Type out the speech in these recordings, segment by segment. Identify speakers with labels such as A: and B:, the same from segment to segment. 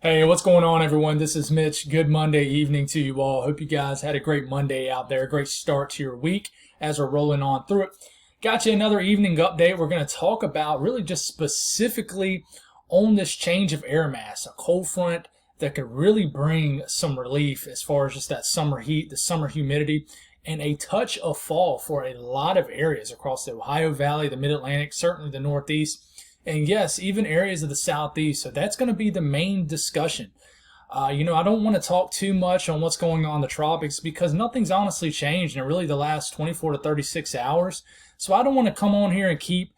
A: Hey, what's going on, everyone? This is Mitch. Good Monday evening to you all. Hope you guys had a great Monday out there, a great start to your week as we're rolling on through it. Got you another evening update. We're going to talk about really just specifically on this change of air mass, a cold front that could really bring some relief as far as just that summer heat, the summer humidity, and a touch of fall for a lot of areas across the Ohio Valley, the Mid-Atlantic, certainly the Northeast, and yes, even areas of the Southeast. So that's going to be the main discussion. I don't want to talk too much on what's going on in the tropics because nothing's honestly changed in really the last 24 to 36 hours. So I don't want to come on here and keep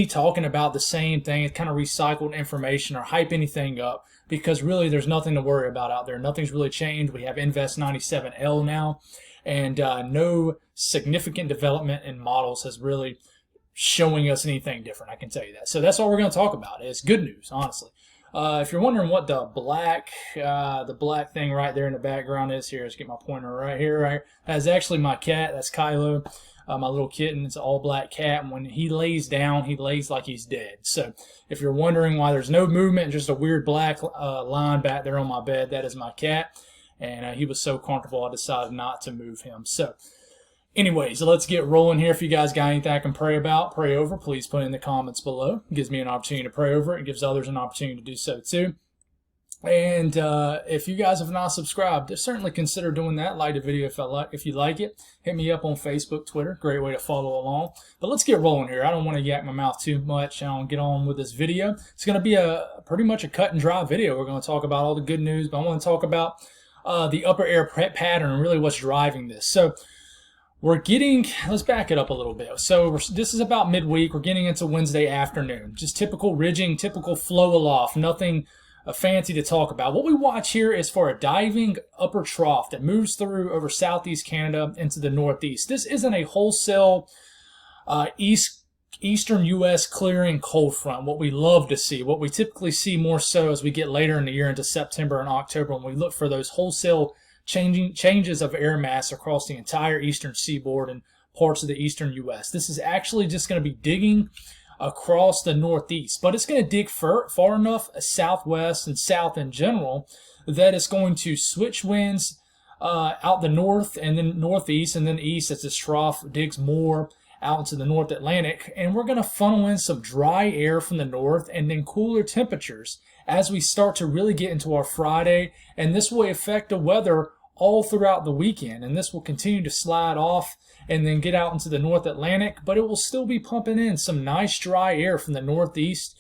A: talking about the same thing. It's kind of recycled information or hype anything up because really there's nothing to worry about out there. Nothing's really changed. We have Invest 97L now, and no significant development in models has really showing us anything different. I can tell you that. So that's all we're going to talk about. It's good news, honestly. If you're wondering what the black thing right there in the background is, here, let's get my pointer right here. Right, that's actually my cat. That's Kylo, my little kitten. It's an all black cat, and when he lays down, he lays like he's dead. So if you're wondering why there's no movement, just a weird black line back there on my bed, that is my cat, and he was so comfortable I decided not to move him. So anyways, let's get rolling here. If you guys got anything I can pray about, pray over, please put it in the comments below. It gives me an opportunity to pray over it. It gives others an opportunity to do so too. And if you guys have not subscribed, certainly consider doing that. Like the video if you like it. Hit me up on Facebook, Twitter. Great way to follow along. But let's get rolling here. I don't want to yak my mouth too much. I want to get on with this video. It's going to be pretty much a cut and dry video. We're going to talk about all the good news, but I want to talk about the upper air pattern and really what's driving this. So let's back it up a little bit. So this is about midweek. We're getting into Wednesday afternoon. Just typical ridging, typical flow aloft, nothing fancy to talk about. What we watch here is for a diving upper trough that moves through over southeast Canada into the northeast. This isn't a wholesale eastern U.S. clearing cold front, what we love to see, what we typically see more so as we get later in the year into September and October when we look for those wholesale changes of air mass across the entire eastern seaboard and parts of the eastern U.S. This is actually just going to be digging across the northeast, but it's going to dig far enough southwest and south in general that it's going to switch winds out the north and then northeast and then east as this trough digs more out into the North Atlantic, and we're going to funnel in some dry air from the north and then cooler temperatures as we start to really get into our Friday, and this will affect the weather all throughout the weekend, and this will continue to slide off and then get out into the North Atlantic, but it will still be pumping in some nice dry air from the northeast,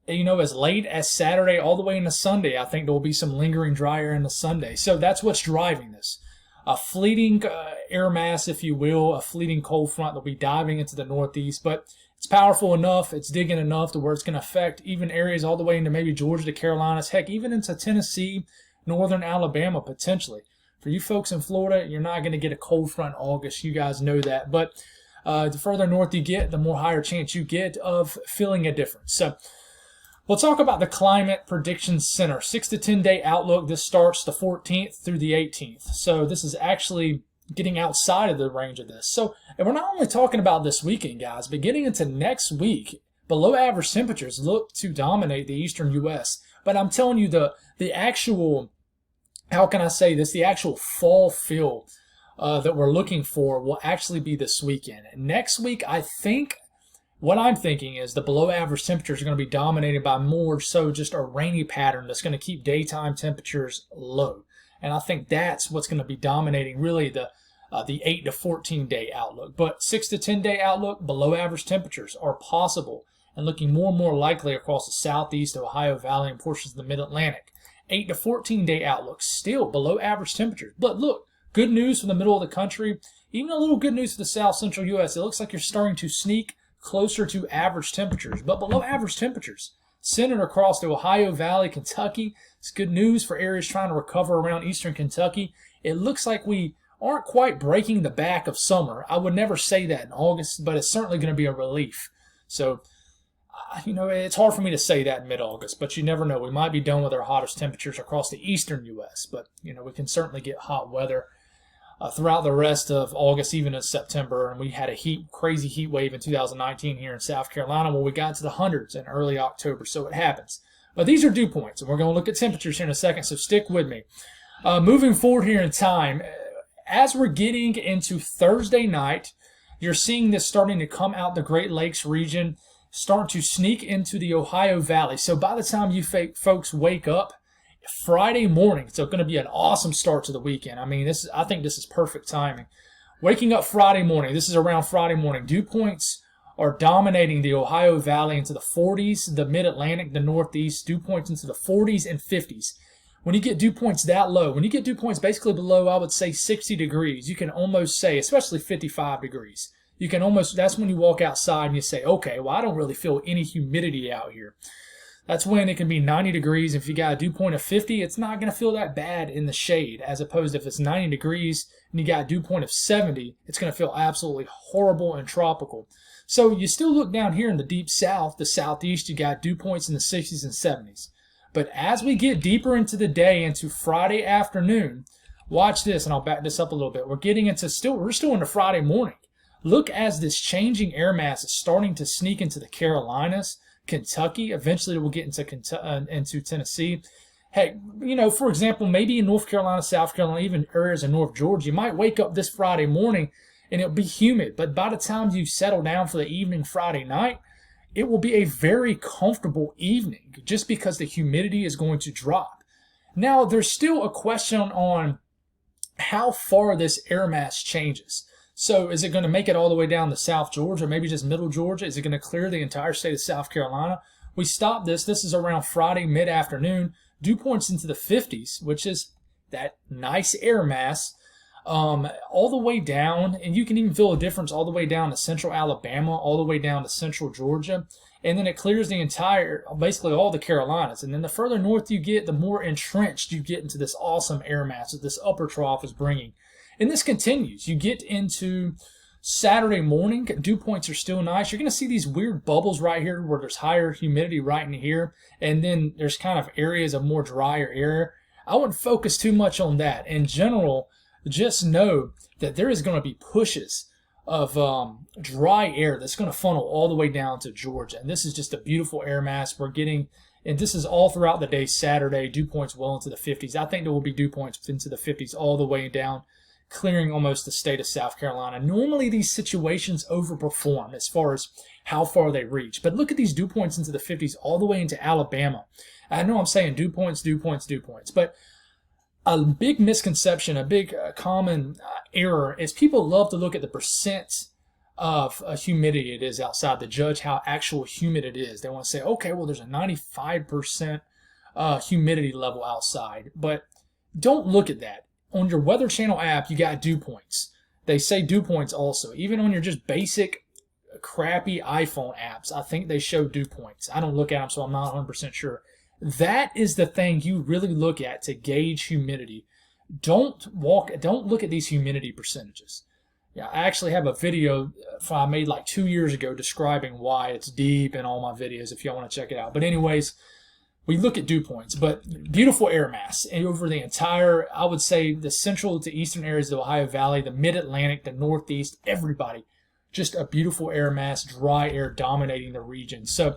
A: as late as Saturday all the way into Sunday. I think there will be some lingering dry air into Sunday. So that's what's driving this. A fleeting air mass, if you will, a fleeting cold front that will be diving into the northeast, but it's powerful enough, it's digging enough to where it's going to affect even areas all the way into maybe Georgia, the Carolinas, heck, even into Tennessee, northern Alabama potentially. For you folks in Florida, you're not going to get a cold front in August. You guys know that. But the further north you get, the more higher chance you get of feeling a difference. So we'll talk about the Climate Prediction Center. 6 to 10 day outlook. This starts the 14th through the 18th. So this is actually getting outside of the range of this. So, and we're not only talking about this weekend, guys, but getting into next week, below average temperatures look to dominate the eastern U.S. But I'm telling you, the actual, how can I say this, the actual fall feel that we're looking for will actually be this weekend. Next week, what I'm thinking is the below average temperatures are going to be dominated by more so just a rainy pattern that's going to keep daytime temperatures low. And I think that's what's going to be dominating really the 8 to 14 day outlook. But 6 to 10 day outlook, below average temperatures are possible and looking more and more likely across the southeast, Ohio Valley, and portions of the Mid-Atlantic. 8 to 14 day outlook, still below average temperatures. But look, good news from the middle of the country, even a little good news for the south central U.S. It looks like you're starting to sneak closer to average temperatures, but below average temperatures. Centered across the Ohio Valley, Kentucky. It's good news for areas trying to recover around eastern Kentucky. It looks like we aren't quite breaking the back of summer. I would never say that in August, but it's certainly going to be a relief. So, it's hard for me to say that in mid-August, but you never know. We might be done with our hottest temperatures across the eastern U.S., but, we can certainly get hot weather throughout the rest of August, even in September. And we had a crazy heat wave in 2019 here in South Carolina where we got to the hundreds in early October, so it happens. But these are dew points, and we're going to look at temperatures here in a second, so stick with me. Moving forward here in time, as we're getting into Thursday night, you're seeing this starting to come out the Great Lakes region, start to sneak into the Ohio Valley. So by the time you folks wake up Friday morning, it's going to be an awesome start to the weekend. I mean, I think this is perfect timing. Waking up Friday morning, this is around Friday morning, dew points are dominating the Ohio Valley into the 40s, the Mid-Atlantic, the Northeast, dew points into the 40s and 50s. When you get dew points that low, when you get dew points basically below, I would say 60 degrees, you can almost say, especially 55 degrees, you can almost, that's when you walk outside and you say, okay, well, I don't really feel any humidity out here. That's when it can be 90 degrees. If you got a dew point of 50, it's not going to feel that bad in the shade, as opposed to if it's 90 degrees and you got a dew point of 70, it's going to feel absolutely horrible and tropical. So you still look down here in the deep south, the southeast, you got dew points in the 60s and 70s. But as we get deeper into the day, into Friday afternoon, watch this, and I'll back this up a little bit. We're still into Friday morning. Look as this changing air mass is starting to sneak into the Carolinas, Kentucky. Eventually we'll get into Tennessee. Hey, you know, for example, maybe in North Carolina, South Carolina, even areas in North Georgia, you might wake up this Friday morning and it'll be humid. But by the time you settle down for the evening Friday night, it will be a very comfortable evening just because the humidity is going to drop. Now, there's still a question on how far this air mass changes. So is it going to make it all the way down to South Georgia, maybe just middle Georgia? Is it going to clear the entire state of South Carolina? We stopped this. This is around Friday mid-afternoon. Dew points into the 50s, which is that nice air mass, all the way down. And you can even feel a difference all the way down to central Alabama, all the way down to central Georgia. And then it clears the entire, basically all the Carolinas. And then the further north you get, the more entrenched you get into this awesome air mass that this upper trough is bringing. And this continues. You get into Saturday morning, dew points are still nice. You're going to see these weird bubbles right here where there's higher humidity right in here. And then there's kind of areas of more drier air. I wouldn't focus too much on that. In general, just know that there is going to be pushes of dry air that's going to funnel all the way down to Georgia. And this is just a beautiful air mass we're getting. And this is all throughout the day Saturday, dew points well into the 50s. I think there will be dew points into the 50s all the way down, clearing almost the state of South Carolina. Normally these situations overperform as far as how far they reach. But look at these dew points into the 50s all the way into Alabama. I know I'm saying dew points, but a big misconception, a big common error is people love to look at the percent of humidity it is outside to judge how actual humid it is. They want to say, okay, well, there's a 95% humidity level outside. But don't look at that. On your Weather Channel app, you got dew points. They say dew points also. Even on your just basic, crappy iPhone apps, I think they show dew points. I don't look at them, so I'm not 100% sure. That is the thing you really look at to gauge humidity. Don't look at these humidity percentages. Yeah, I actually have a video I made like 2 years ago describing why it's deep in all my videos if y'all want to check it out. But anyways, we look at dew points, but beautiful air mass over the entire, I would say, the central to eastern areas of the Ohio Valley, the mid-Atlantic, the Northeast, everybody. Just a beautiful air mass, dry air dominating the region. So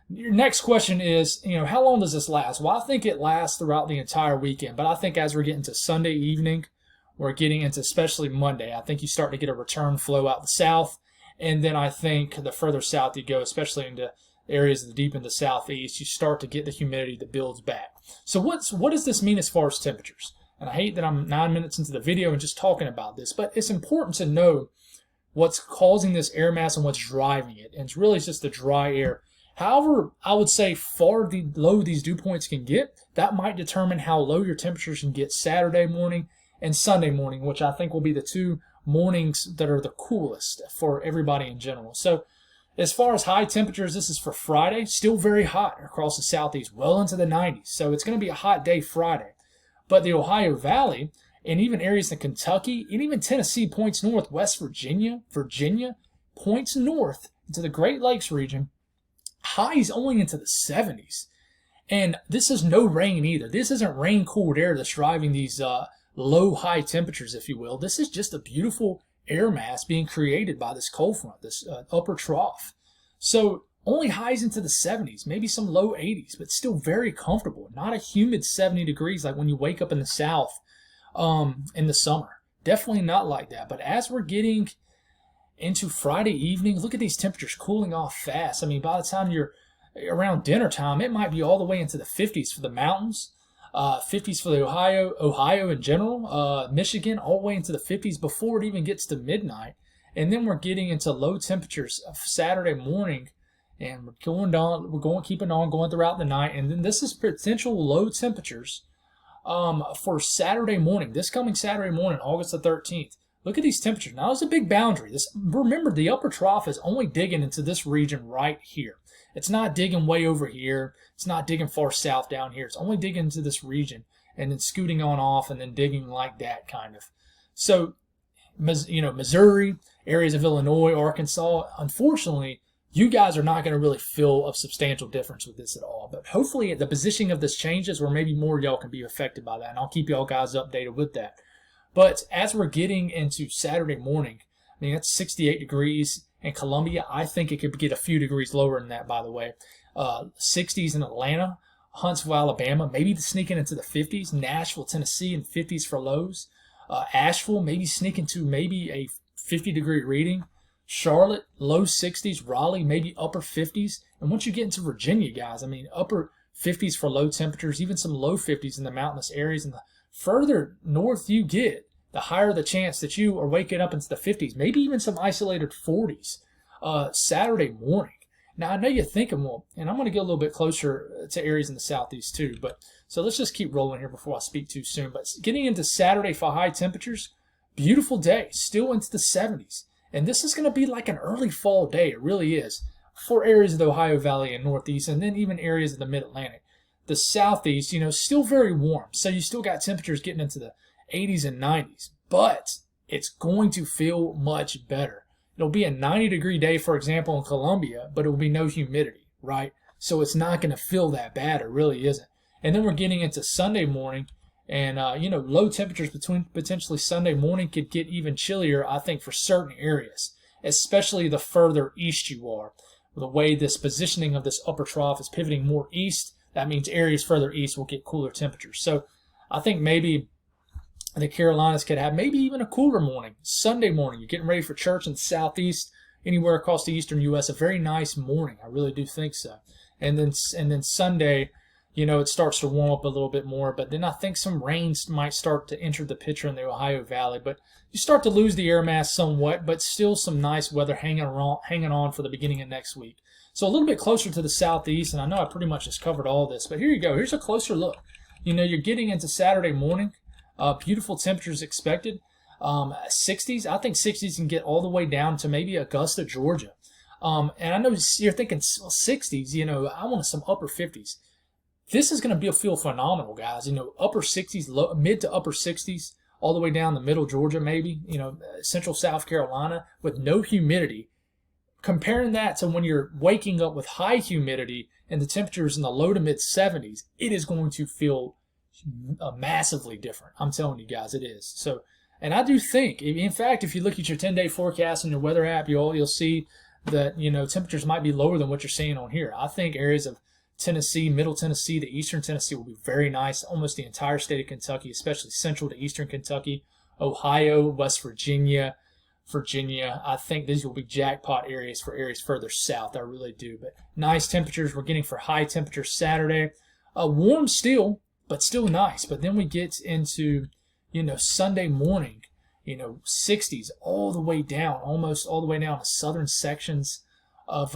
A: your next question is, how long does this last? Well, I think it lasts throughout the entire weekend, but I think as we're getting to Sunday evening, we're getting into especially Monday, I think you start to get a return flow out the south, and then I think the further south you go, especially into areas deep in the southeast, you start to get the humidity that builds back. So what does this mean as far as temperatures? And I hate that I'm 9 minutes into the video and just talking about this, but it's important to know what's causing this air mass and what's driving it. And it's really just the dry air. However, I would say far low these dew points can get, that might determine how low your temperatures can get Saturday morning and Sunday morning, which I think will be the two mornings that are the coolest for everybody in general. So as far as high temperatures, this is for Friday. Still very hot across the southeast, well into the 90s. So it's going to be a hot day Friday. But the Ohio Valley and even areas in Kentucky and even Tennessee points north, West Virginia, points north into the Great Lakes region, highs only into the 70s. And this is no rain either. This isn't rain-cooled air that's driving these low-high temperatures, if you will. This is just a beautiful air mass being created by this cold front, this upper trough. So only highs into the 70s, maybe some low 80s, but still very comfortable. Not a humid 70 degrees like when you wake up in the south in the summer. Definitely not like that. But as we're getting into Friday evening, look at these temperatures cooling off fast. I mean, by the time you're around dinner time, it might be all the way into the 50s for the mountains, 50s for the Ohio in general, Michigan, all the way into the 50s before it even gets to midnight. And then we're getting into low temperatures of Saturday morning, and keeping on going throughout the night. And then this is potential low temperatures for Saturday morning, this coming Saturday morning, August the 13th. Look at these temperatures. Now, it's a big boundary. Remember, the upper trough is only digging into this region right here. It's not digging way over here. It's not digging far south down here. It's only digging into this region and then scooting on off and then digging like that, kind of. So, Missouri, areas of Illinois, Arkansas, unfortunately, you guys are not going to really feel a substantial difference with this at all. But hopefully the positioning of this changes where maybe more of y'all can be affected by that. And I'll keep y'all guys updated with that. But as we're getting into Saturday morning, I mean, that's 68 degrees in Columbia. I think it could get a few degrees lower than that, by the way. 60s in Atlanta, Huntsville, Alabama, maybe sneaking into the 50s. Nashville, Tennessee, and 50s for lows. Asheville, maybe sneaking to maybe a 50-degree reading. Charlotte, low 60s. Raleigh, maybe upper 50s. And once you get into Virginia, guys, I mean, upper 50s for low temperatures, even some low 50s in the mountainous areas. And the further north you get, the higher the chance that you are waking up into the 50s, maybe even some isolated 40s Saturday morning. Now, I know you're thinking, well, and I'm going to get a little bit closer to areas in the southeast too, but so let's just keep rolling here before I speak too soon. But getting into Saturday for high temperatures, beautiful day, still into the 70s. And this is going to be like an early fall day. It really is for areas of the Ohio Valley and Northeast, and then even areas of the Mid-Atlantic. The Southeast, still very warm. So you still got temperatures getting into the 80s and 90s, but it's going to feel much better. It'll be a 90-degree day, for example, in Columbia, but it will be no humidity, right? So it's not going to feel that bad. It really isn't. And then we're getting into Sunday morning, and, low temperatures between potentially Sunday morning could get even chillier, I think, for certain areas, especially the further east you are. The way this positioning of this upper trough is pivoting more east, that means areas further east will get cooler temperatures. So I think maybe the Carolinas could have maybe even a cooler morning. Sunday morning, you're getting ready for church in the southeast, anywhere across the eastern U.S., a very nice morning. I really do think so. And then Sunday, it starts to warm up a little bit more, but then I think some rains might start to enter the picture in the Ohio Valley. But you start to lose the air mass somewhat, but still some nice weather hanging on for the beginning of next week. So a little bit closer to the southeast, and I know I pretty much just covered all this, but here you go. Here's a closer look. You're getting into Saturday morning. Beautiful temperatures expected. 60s. I think 60s can get all the way down to maybe Augusta, Georgia. And I know you're thinking, well, 60s, I want some upper 50s. This is going to feel phenomenal, guys. Upper 60s, mid to upper 60s, all the way down the middle Georgia, maybe, central South Carolina with no humidity. Comparing that to when you're waking up with high humidity and the temperatures in the low to mid 70s, it is going to feel massively different. I'm telling you guys, it is. So, and I do think, in fact, if you look at your 10-day forecast in your weather app, you'll see that, temperatures might be lower than what you're seeing on here. I think areas of Tennessee, Middle Tennessee, to Eastern Tennessee will be very nice. Almost the entire state of Kentucky, especially central to Eastern Kentucky, Ohio, West Virginia. I think these will be jackpot areas for areas further south. I really do. But nice temperatures we're getting for high temperatures Saturday. Warm still, but still nice. But then we get into, Sunday morning, 60s all the way down, almost all the way down to southern sections of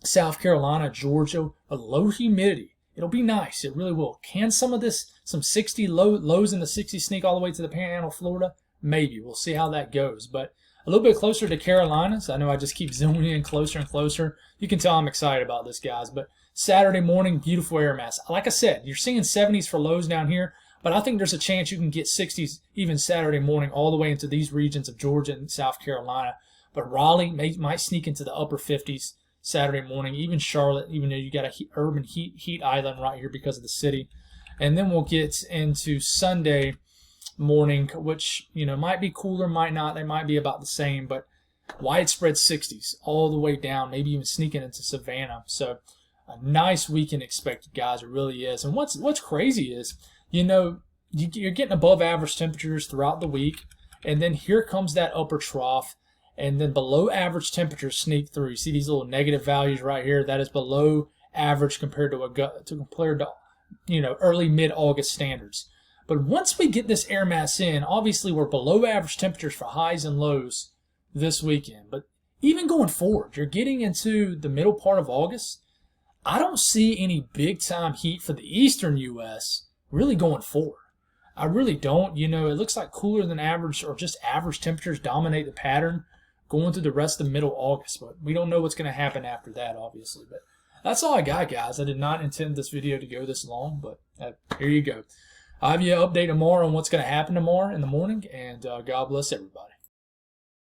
A: South Carolina, Georgia, a low humidity. It'll be nice. It really will. Can some 60 lows in the 60s sneak all the way to the Panhandle, Florida? Maybe. We'll see how that goes. But a little bit closer to Carolinas. I know I just keep zooming in closer and closer. You can tell I'm excited about this, guys. But Saturday morning, beautiful air mass. Like I said, you're seeing 70s for lows down here, but I think there's a chance you can get 60s even Saturday morning all the way into these regions of Georgia and South Carolina. But Raleigh might sneak into the upper 50s Saturday morning. Even Charlotte, even though you got a urban heat island right here because of the city. And then we'll get into Sunday morning, which might be cooler, might not. They might be about the same, but widespread 60s all the way down, maybe even sneaking into Savannah. So a nice weekend expected, guys. It really is. And what's crazy is, you know, you're getting above average temperatures throughout the week, and then here comes that upper trough, and then below average temperatures sneak through. You see these little negative values right here? That is below average compared to you know, early mid-August standards. But once we get this air mass in, obviously we're below average temperatures for highs and lows this weekend. But even going forward, you're getting into the middle part of August. I don't see any big-time heat for the eastern U.S. really going forward. I really don't. You know, it looks like cooler than average or just average temperatures dominate the pattern going through the rest of middle August. But we don't know what's going to happen after that, obviously. But that's all I got, guys. I did not intend this video to go this long, but here you go. I'll have you an update tomorrow on what's going to happen tomorrow in the morning, and God bless everybody.